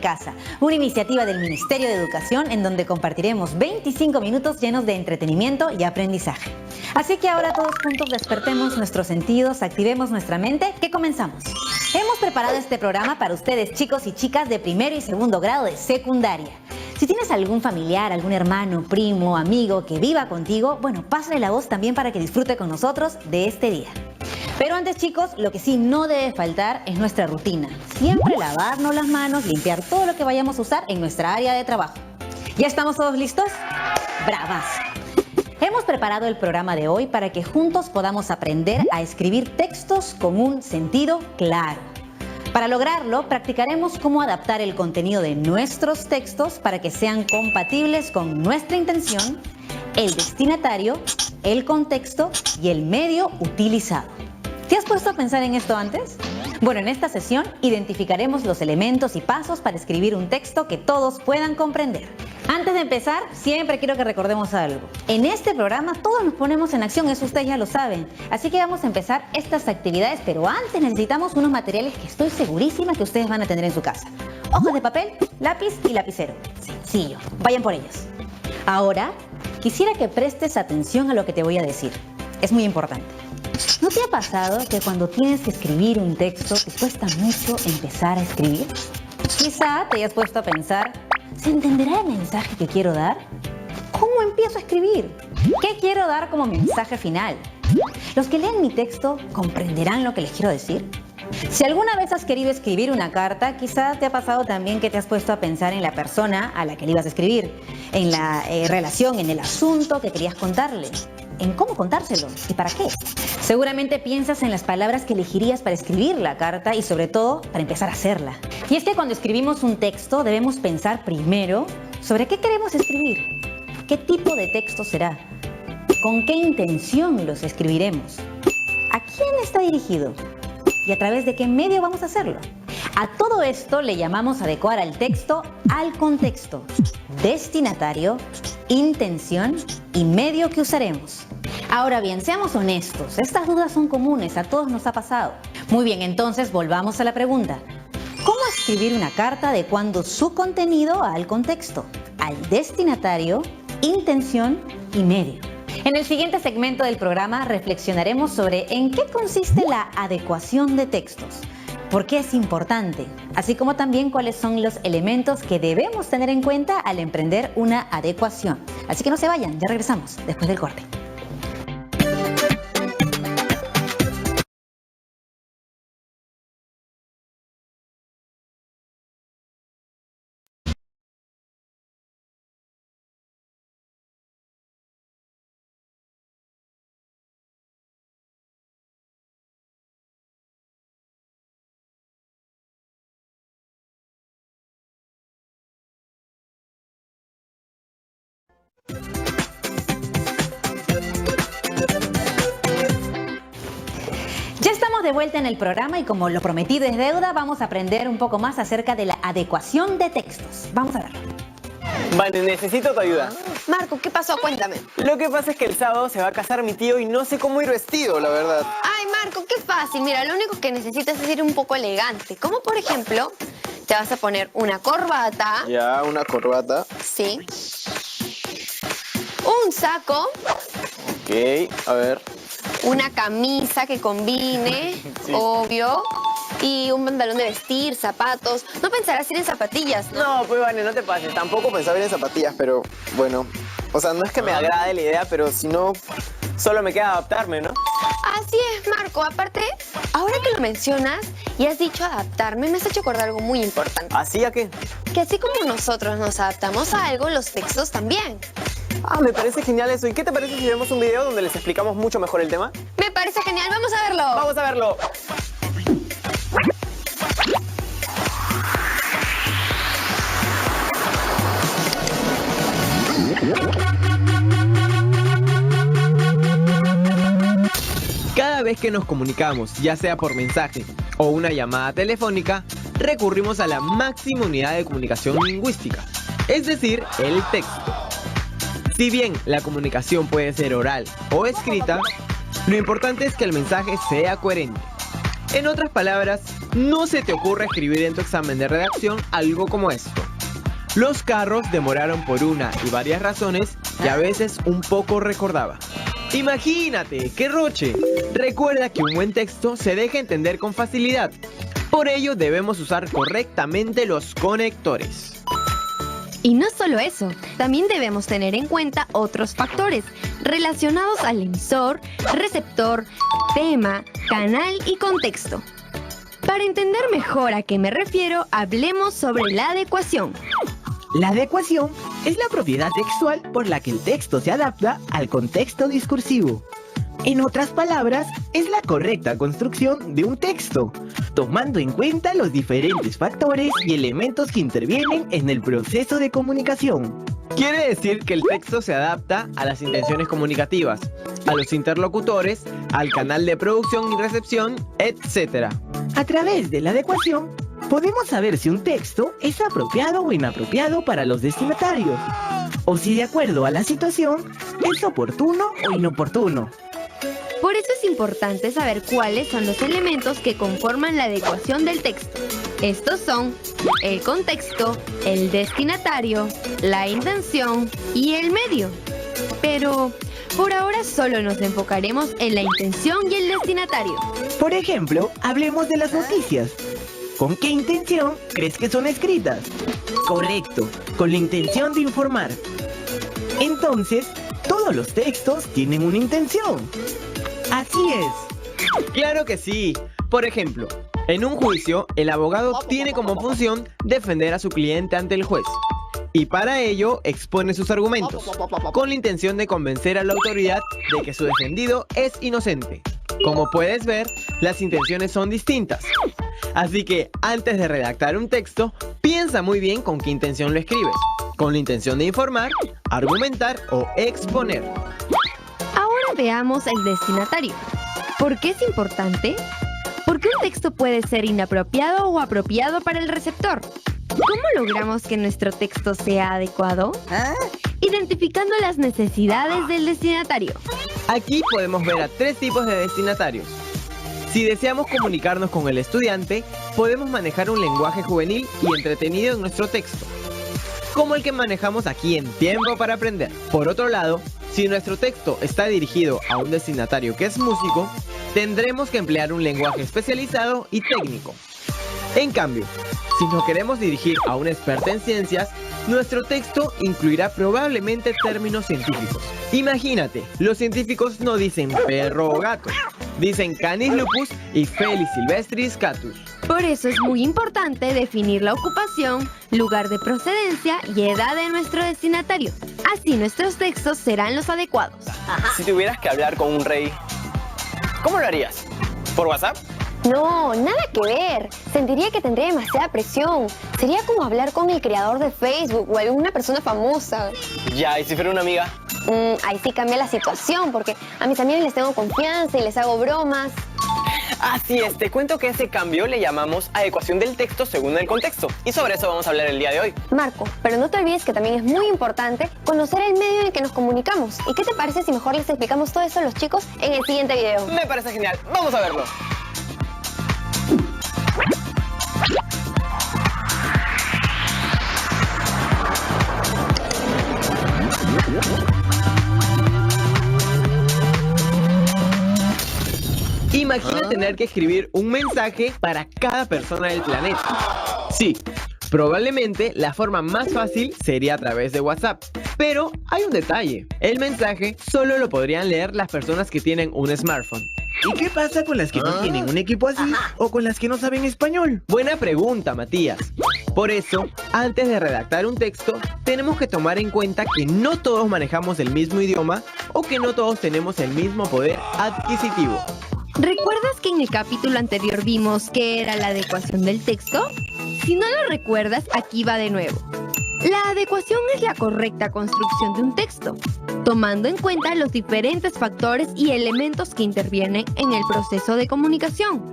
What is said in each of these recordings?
Casa, una iniciativa del Ministerio de Educación en donde compartiremos 25 minutos llenos de entretenimiento y aprendizaje. Así que ahora todos juntos despertemos nuestros sentidos, activemos nuestra mente, que comenzamos. Hemos preparado este programa para ustedes, chicos y chicas de primero y segundo grado de secundaria. Si tienes algún familiar, algún hermano, primo, amigo que viva contigo, bueno, pásale la voz también para que disfrute con nosotros de este día. Pero antes, chicos, lo que sí no debe faltar es nuestra rutina. Siempre lavarnos las manos, limpiar todo lo que vayamos a usar en nuestra área de trabajo. ¿Ya estamos todos listos? ¡Bravas! Hemos preparado el programa de hoy para que juntos podamos aprender a escribir textos con un sentido claro. Para lograrlo, practicaremos cómo adaptar el contenido de nuestros textos para que sean compatibles con nuestra intención, el destinatario, el contexto y el medio utilizado. ¿Te has puesto a pensar en esto antes? Bueno, en esta sesión identificaremos los elementos y pasos para escribir un texto que todos puedan comprender. Antes de empezar, siempre quiero que recordemos algo. En este programa todos nos ponemos en acción, eso ustedes ya lo saben. Así que vamos a empezar estas actividades, pero antes necesitamos unos materiales que estoy segurísima que ustedes van a tener en su casa. Hojas de papel, lápiz y lapicero. Sencillo, vayan por ellos. Ahora, quisiera que prestes atención a lo que te voy a decir. Es muy importante. ¿No te ha pasado que cuando tienes que escribir un texto te cuesta mucho empezar a escribir? Quizá te hayas puesto a pensar, ¿se entenderá el mensaje que quiero dar? ¿Cómo empiezo a escribir? ¿Qué quiero dar como mensaje final? ¿Los que leen mi texto comprenderán lo que les quiero decir? Si alguna vez has querido escribir una carta, quizá te ha pasado también que te has puesto a pensar en la persona a la que le ibas a escribir, en la relación, en el asunto que querías contarle, en cómo contárselo y para qué. Seguramente piensas en las palabras que elegirías para escribir la carta y sobre todo para empezar a hacerla. Y es que cuando escribimos un texto debemos pensar primero sobre qué queremos escribir, qué tipo de texto será, con qué intención los escribiremos, a quién está dirigido y a través de qué medio vamos a hacerlo. A todo esto le llamamos adecuar al texto al contexto, destinatario, intención y medio que usaremos. Ahora bien, seamos honestos, estas dudas son comunes, a todos nos ha pasado. Muy bien, entonces volvamos a la pregunta. ¿Cómo escribir una carta adecuando su contenido al contexto, al destinatario, intención y medio? En el siguiente segmento del programa reflexionaremos sobre en qué consiste la adecuación de textos, por qué es importante, así como también cuáles son los elementos que debemos tener en cuenta al emprender una adecuación. Así que no se vayan, ya regresamos después del corte. Ya estamos de vuelta en el programa y como lo prometido es deuda, vamos a aprender un poco más acerca de la adecuación de textos. Vamos a verlo. Vale, necesito tu ayuda. Marco, ¿qué pasó? Cuéntame. Lo que pasa es que el sábado se va a casar mi tío y no sé cómo ir vestido, la verdad. Ay, Marco, qué fácil. Mira, lo único que necesitas es ir un poco elegante. Como por ejemplo, te vas a poner una corbata. Ya, una corbata. Sí. Un saco. Ok, a ver. Una camisa que combine, Sí. obvio. Y un pantalón de vestir, zapatos. No pensarás ir en zapatillas, ¿no? No, pues vale, no te pases. Tampoco pensaba ir en zapatillas, pero bueno. O sea, no es que me agrade la idea, pero si no, solo me queda adaptarme, ¿no? Así es, Marco. Aparte, ahora que lo mencionas y has dicho adaptarme, me has hecho acordar algo muy importante. ¿Así a qué? Que así como nosotros nos adaptamos a algo, los textos también. Ah, me parece genial eso. ¿Y qué te parece si vemos un video donde les explicamos mucho mejor el tema? Me parece genial. Vamos a verlo. Vamos a verlo. Cada vez que nos comunicamos, ya sea por mensaje o una llamada telefónica, recurrimos a la máxima unidad de comunicación lingüística, es decir, el texto. Si bien la comunicación puede ser oral o escrita, lo importante es que el mensaje sea coherente. En otras palabras, no se te ocurre escribir en tu examen de redacción algo como esto: los carros demoraron por una y varias razones que a veces un poco recordaba. Imagínate, ¡qué roche! Recuerda que un buen texto se deja entender con facilidad. Por ello debemos usar correctamente los conectores. Y no solo eso, también debemos tener en cuenta otros factores relacionados al emisor, receptor, tema, canal y contexto. Para entender mejor a qué me refiero, hablemos sobre la adecuación. La adecuación es la propiedad textual por la que el texto se adapta al contexto discursivo. En otras palabras, es la correcta construcción de un texto, tomando en cuenta los diferentes factores y elementos que intervienen en el proceso de comunicación. Quiere decir que el texto se adapta a las intenciones comunicativas, a los interlocutores, al canal de producción y recepción, etc. A través de la adecuación, podemos saber si un texto es apropiado o inapropiado para los destinatarios, o si de acuerdo a la situación es oportuno o inoportuno. Por eso es importante saber cuáles son los elementos que conforman la adecuación del texto. Estos son el contexto, el destinatario, la intención y el medio. Pero por ahora solo nos enfocaremos en la intención y el destinatario. Por ejemplo, hablemos de las noticias. ¿Con qué intención crees que son escritas? Correcto, con la intención de informar. Entonces, todos los textos tienen una intención. Así es. ¡Claro que sí! Por ejemplo, en un juicio, el abogado tiene como función defender a su cliente ante el juez. Y para ello expone sus argumentos, con la intención de convencer a la autoridad de que su defendido es inocente. Como puedes ver, las intenciones son distintas. Así que antes de redactar un texto, piensa muy bien con qué intención lo escribes. Con la intención de informar, argumentar o exponer. Ahora veamos el destinatario. ¿Por qué es importante? Porque un texto puede ser inapropiado o apropiado para el receptor. ¿Cómo logramos que nuestro texto sea adecuado? Identificando las necesidades del destinatario. Aquí podemos ver a 3 tipos de destinatarios. Si deseamos comunicarnos con el estudiante, podemos manejar un lenguaje juvenil y entretenido en nuestro texto, como el que manejamos aquí en Tiempo para Aprender. Por otro lado, si nuestro texto está dirigido a un destinatario que es músico, tendremos que emplear un lenguaje especializado y técnico. En cambio, si nos queremos dirigir a un experto en ciencias, nuestro texto incluirá probablemente términos científicos. Imagínate, los científicos no dicen perro o gato, dicen Canis lupus y Felis silvestris catus. Por eso es muy importante definir la ocupación, lugar de procedencia y edad de nuestro destinatario. Así nuestros textos serán los adecuados. Si tuvieras que hablar con un rey, ¿cómo lo harías? ¿Por WhatsApp? No, nada que ver. Sentiría que tendría demasiada presión. Sería como hablar con el creador de Facebook o alguna persona famosa. Ya, ¿y si fuera una amiga? Ahí sí cambia la situación, porque a mis amigos les tengo confianza y les hago bromas. Así es, te cuento que ese cambio le llamamos adecuación del texto según el contexto. Y sobre eso vamos a hablar el día de hoy. Marco, pero no te olvides que también es muy importante conocer el medio en el que nos comunicamos. ¿Y qué te parece si mejor les explicamos todo eso a los chicos en el siguiente video? Me parece genial, vamos a verlo. Imagina tener que escribir un mensaje para cada persona del planeta. Sí, probablemente la forma más fácil sería a través de WhatsApp. Pero hay un detalle. El mensaje solo lo podrían leer las personas que tienen un smartphone. ¿Y qué pasa con las que no tienen un equipo así o con las que no saben español? Buena pregunta, Matías. Por eso, antes de redactar un texto, tenemos que tomar en cuenta que no todos manejamos el mismo idioma o que no todos tenemos el mismo poder adquisitivo. ¿Recuerdas que en el capítulo anterior vimos qué era la adecuación del texto? Si no lo recuerdas, aquí va de nuevo. La adecuación es la correcta construcción de un texto, tomando en cuenta los diferentes factores y elementos que intervienen en el proceso de comunicación.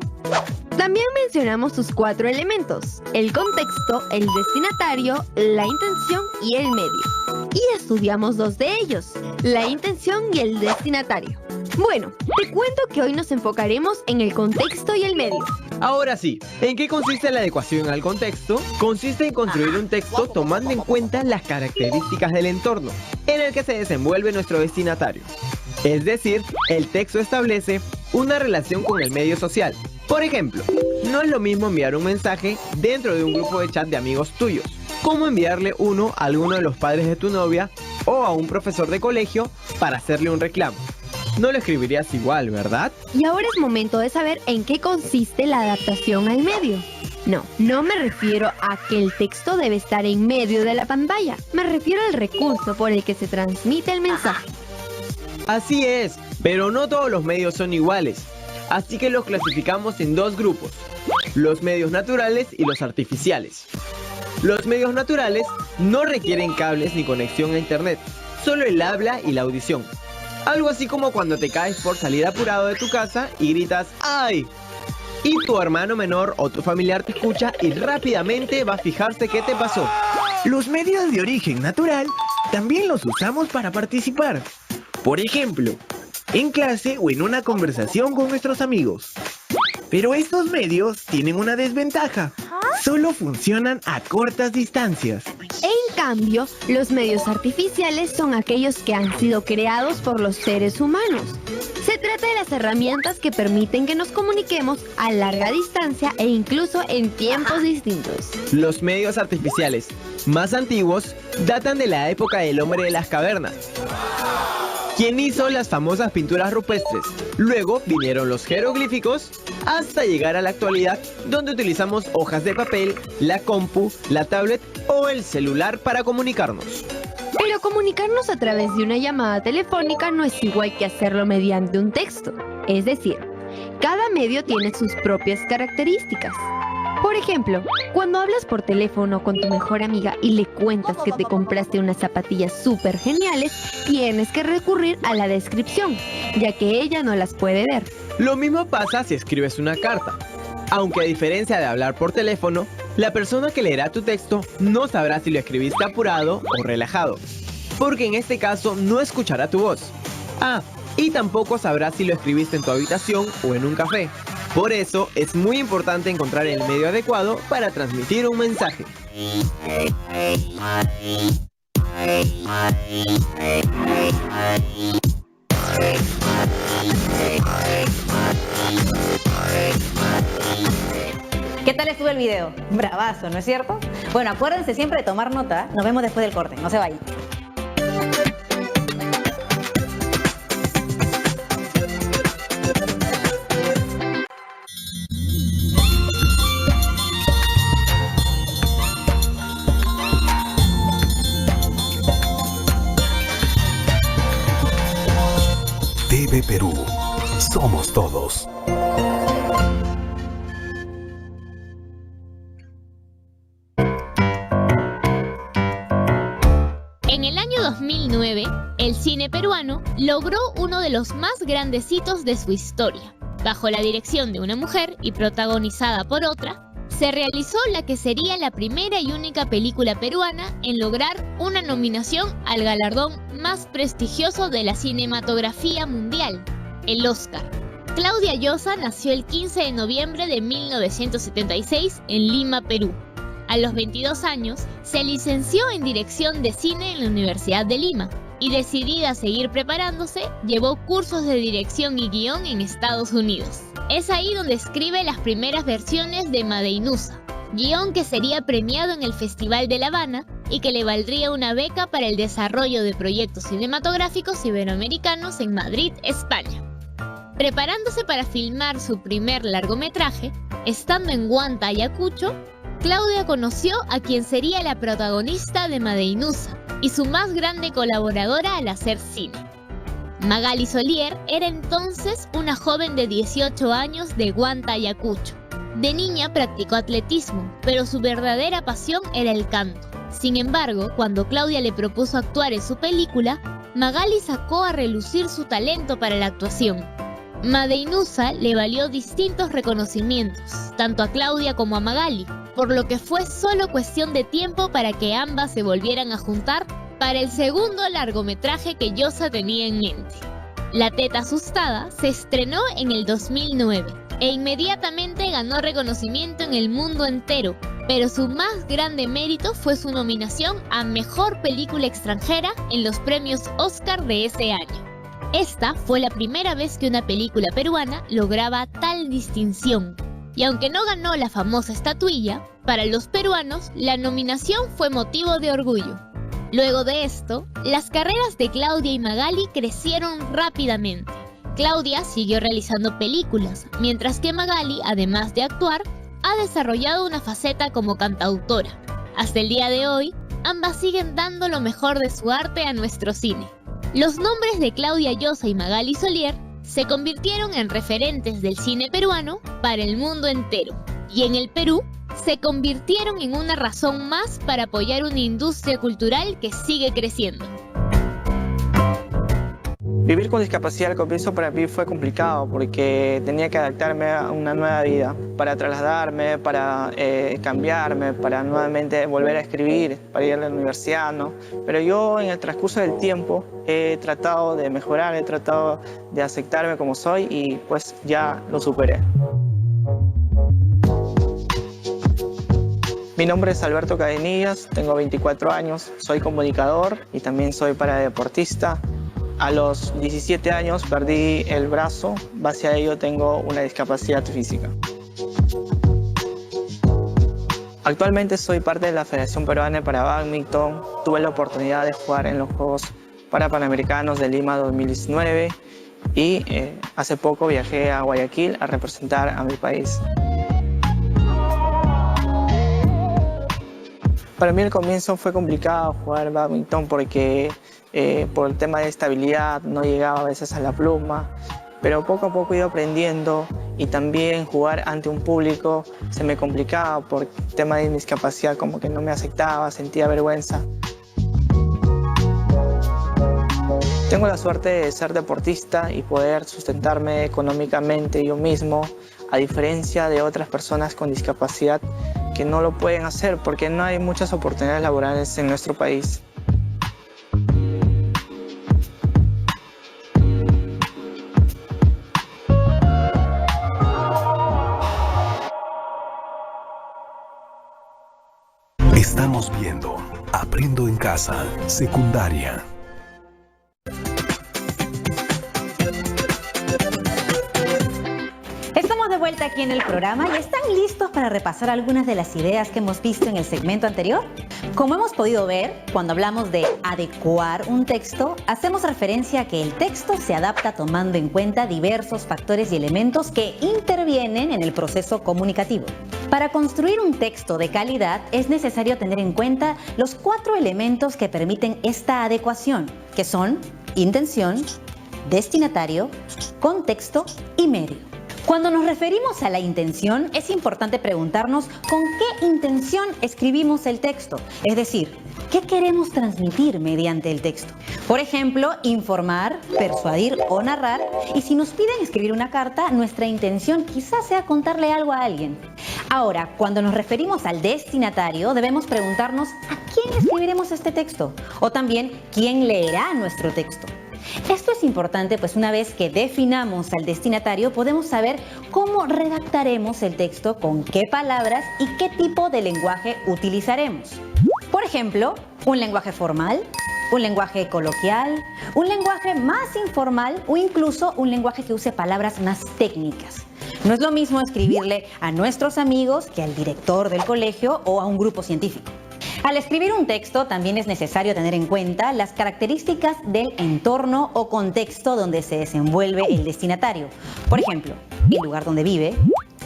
También mencionamos sus 4 elementos: el contexto, el destinatario, la intención y el medio. Y estudiamos 2 de ellos, la intención y el destinatario. Bueno, te cuento que hoy nos enfocaremos en el contexto y el medio. Ahora sí, ¿en qué consiste la adecuación al contexto? Consiste en construir un texto tomando en cuenta las características del entorno en el que se desenvuelve nuestro destinatario. Es decir, el texto establece una relación con el medio social. Por ejemplo, no es lo mismo enviar un mensaje dentro de un grupo de chat de amigos tuyos, como enviarle uno a alguno de los padres de tu novia o a un profesor de colegio para hacerle un reclamo. No lo escribirías igual, ¿verdad? Y ahora es momento de saber en qué consiste la adaptación al medio. No me refiero a que el texto debe estar en medio de la pantalla. Me refiero al recurso por el que se transmite el mensaje. Así es, pero no todos los medios son iguales. Así que los clasificamos en dos grupos: los medios naturales y los artificiales. Los medios naturales no requieren cables ni conexión a internet, solo el habla y la audición. Algo así como cuando te caes por salir apurado de tu casa y gritas ¡ay! Y tu hermano menor o tu familiar te escucha y rápidamente va a fijarse qué te pasó. Los medios de origen natural también los usamos para participar. Por ejemplo, en clase o en una conversación con nuestros amigos. Pero estos medios tienen una desventaja. Solo funcionan a cortas distancias. En cambio, los medios artificiales son aquellos que han sido creados por los seres humanos. Se trata de las herramientas que permiten que nos comuniquemos a larga distancia e incluso en tiempos distintos. Los medios artificiales más antiguos datan de la época del hombre de las cavernas, quien hizo las famosas pinturas rupestres. Luego vinieron los jeroglíficos hasta llegar a la actualidad, donde utilizamos hojas de papel, la compu, la tablet o el celular para comunicarnos. Pero comunicarnos a través de una llamada telefónica no es igual que hacerlo mediante un texto. Es decir, cada medio tiene sus propias características. Por ejemplo, cuando hablas por teléfono con tu mejor amiga y le cuentas que te compraste unas zapatillas súper geniales, tienes que recurrir a la descripción, ya que ella no las puede ver. Lo mismo pasa si escribes una carta. Aunque a diferencia de hablar por teléfono, la persona que leerá tu texto no sabrá si lo escribiste apurado o relajado, porque en este caso no escuchará tu voz. Y tampoco sabrá si lo escribiste en tu habitación o en un café. Por eso es muy importante encontrar el medio adecuado para transmitir un mensaje. ¿Qué tal estuvo el video? Bravazo, ¿no es cierto? Bueno, acuérdense siempre de tomar nota. Nos vemos después del corte, no se vayan. TV Perú. Somos todos. En el año 2009, el cine peruano logró uno de los más grandes hitos de su historia. Bajo la dirección de una mujer y protagonizada por otra, se realizó la que sería la primera y única película peruana en lograr una nominación al galardón más prestigioso de la cinematografía mundial, el Oscar. Claudia Llosa nació el 15 de noviembre de 1976 en Lima, Perú. A los 22 años, se licenció en dirección de cine en la Universidad de Lima y, decidida a seguir preparándose, llevó cursos de dirección y guión en Estados Unidos. Es ahí donde escribe las primeras versiones de Madeinusa, guión que sería premiado en el Festival de La Habana y que le valdría una beca para el desarrollo de proyectos cinematográficos iberoamericanos en Madrid, España. Preparándose para filmar su primer largometraje, estando en Huanta, Ayacucho, Claudia conoció a quien sería la protagonista de Madeinusa y su más grande colaboradora al hacer cine. Magali Solier era entonces una joven de 18 años de Huanta, Ayacucho. De niña practicó atletismo, pero su verdadera pasión era el canto. Sin embargo, cuando Claudia le propuso actuar en su película, Magali sacó a relucir su talento para la actuación. Madeinusa le valió distintos reconocimientos, tanto a Claudia como a Magali, por lo que fue solo cuestión de tiempo para que ambas se volvieran a juntar para el segundo largometraje que Llosa tenía en mente. La teta asustada se estrenó en el 2009 e inmediatamente ganó reconocimiento en el mundo entero, pero su más grande mérito fue su nominación a Mejor Película Extranjera en los premios Oscar de ese año. Esta fue la primera vez que una película peruana lograba tal distinción. Y aunque no ganó la famosa estatuilla, para los peruanos la nominación fue motivo de orgullo. Luego de esto, las carreras de Claudia y Magali crecieron rápidamente. Claudia siguió realizando películas, mientras que Magali, además de actuar, ha desarrollado una faceta como cantautora. Hasta el día de hoy, ambas siguen dando lo mejor de su arte a nuestro cine. Los nombres de Claudia Llosa y Magali Solier se convirtieron en referentes del cine peruano para el mundo entero. Y en el Perú, se convirtieron en una razón más para apoyar una industria cultural que sigue creciendo. Vivir con discapacidad al comienzo para mí fue complicado porque tenía que adaptarme a una nueva vida, para trasladarme, para cambiarme, para nuevamente volver a escribir, para ir a la universidad, ¿no? Pero yo en el transcurso del tiempo he tratado de mejorar, he tratado de aceptarme como soy y pues ya lo superé. Mi nombre es Alberto Cadenillas, tengo 24 años, soy comunicador y también soy paradeportista. A los 17 años perdí el brazo, base a ello tengo una discapacidad física. Actualmente soy parte de la Federación Peruana de Badminton. Tuve la oportunidad de jugar en los Juegos Panamericanos de Lima 2019 y hace poco viajé a Guayaquil a representar a mi país. Para mí el comienzo fue complicado jugar badminton porque por el tema de estabilidad no llegaba a veces a la pluma, pero poco a poco he ido aprendiendo y también jugar ante un público se me complicaba por el tema de discapacidad, como que no me aceptaba, sentía vergüenza. Tengo la suerte de ser deportista y poder sustentarme económicamente yo mismo, a diferencia de otras personas con discapacidad que no lo pueden hacer porque no hay muchas oportunidades laborales en nuestro país. Estamos viendo Aprendo en Casa, secundaria. Estamos de vuelta aquí en el programa y ¿están listos para repasar algunas de las ideas que hemos visto en el segmento anterior? Como hemos podido ver, cuando hablamos de adecuar un texto, hacemos referencia a que el texto se adapta tomando en cuenta diversos factores y elementos que intervienen en el proceso comunicativo. Para construir un texto de calidad es necesario tener en cuenta los 4 elementos que permiten esta adecuación, que son intención, destinatario, contexto y medio. Cuando nos referimos a la intención, es importante preguntarnos con qué intención escribimos el texto, es decir, ¿qué queremos transmitir mediante el texto? Por ejemplo, informar, persuadir o narrar, y si nos piden escribir una carta, nuestra intención quizás sea contarle algo a alguien. Ahora, cuando nos referimos al destinatario, debemos preguntarnos ¿a quién escribiremos este texto? O también, ¿quién leerá nuestro texto? Esto es importante, pues una vez que definamos al destinatario, podemos saber cómo redactaremos el texto, con qué palabras y qué tipo de lenguaje utilizaremos. Por ejemplo, un lenguaje formal, un lenguaje coloquial, un lenguaje más informal o incluso un lenguaje que use palabras más técnicas. No es lo mismo escribirle a nuestros amigos que al director del colegio o a un grupo científico. Al escribir un texto también es necesario tener en cuenta las características del entorno o contexto donde se desenvuelve el destinatario. Por ejemplo, el lugar donde vive,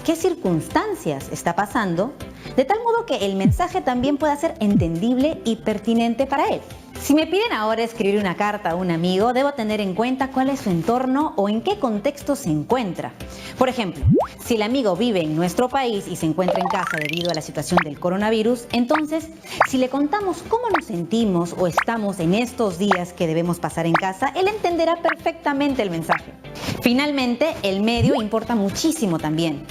qué circunstancias está pasando, de tal modo que el mensaje también pueda ser entendible y pertinente para él. Si me piden ahora escribir una carta a un amigo, debo tener en cuenta cuál es su entorno o en qué contexto se encuentra. Por ejemplo, si el amigo vive en nuestro país y se encuentra en casa debido a la situación del coronavirus, entonces, si le contamos cómo nos sentimos o estamos en estos días que debemos pasar en casa, él entenderá perfectamente el mensaje. Finalmente, el medio importa muchísimo también.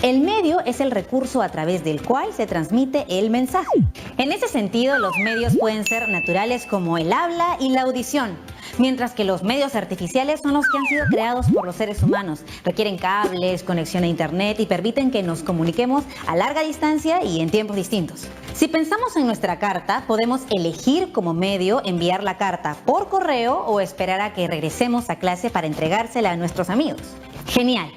El medio es el recurso a través del cual se transmite el mensaje. En ese sentido, los medios pueden ser naturales como el habla y la audición, mientras que los medios artificiales son los que han sido creados por los seres humanos. Requieren cables, conexión a internet y permiten que nos comuniquemos a larga distancia y en tiempos distintos. Si pensamos en nuestra carta, podemos elegir como medio enviar la carta por correo o esperar a que regresemos a clase para entregársela a nuestros amigos. Genial.